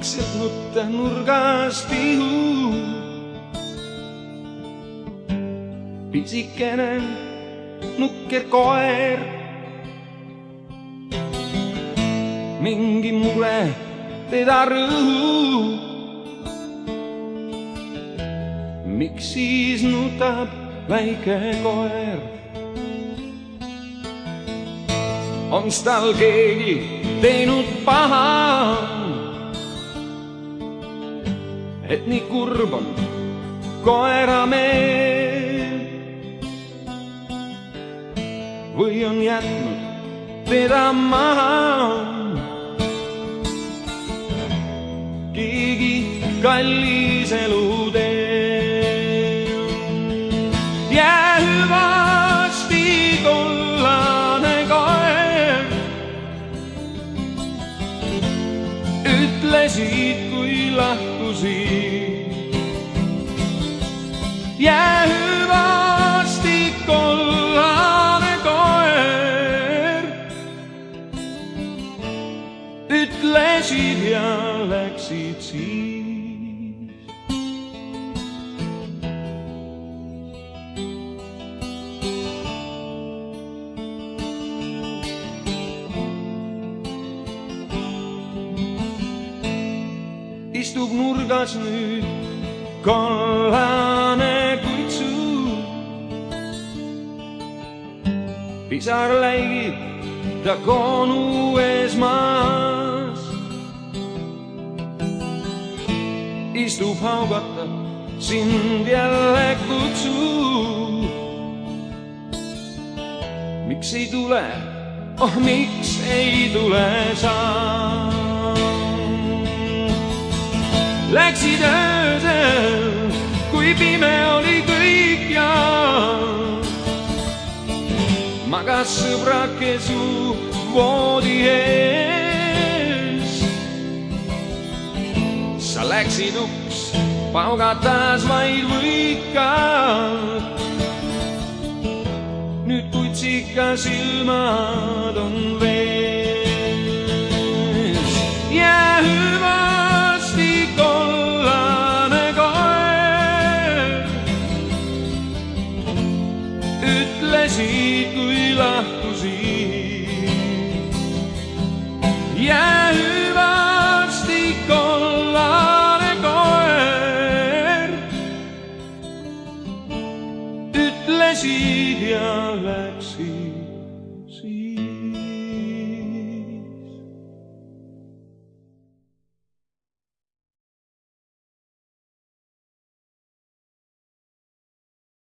vaikselt nutta nurgas tihu. Pisikene nukker koer, mingi mure teda rõhub. Miks siis nutab väike koer? Onks tal keegi teinud paha, et nii kurb on koera meel? Või on jätnud teda maha keegi kallis eluteel? Jää hüvasti kollane koer, ütlesid, kui lahkusid. Jää hüvasti kollane koer, ütlesid ja läksid siis. Istub nurgas nüüd kollane kuitsu, pisar läigib ta konu ees maas. Istub, haugatab, sind jälle kutsub. Miks ei tule, oh miks ei tule sa? Läksid öösel, kui pime oli kõik ja magas sõbrake su voodi ees. Sa läksid uks, paugatas vaid võikad. Nüüd kutsika silmad on vees. Jää hüvasti kollane koer, ütlesid, kui lahkusid. Jää hüvasti kollane koer, ütlesid ja läksid.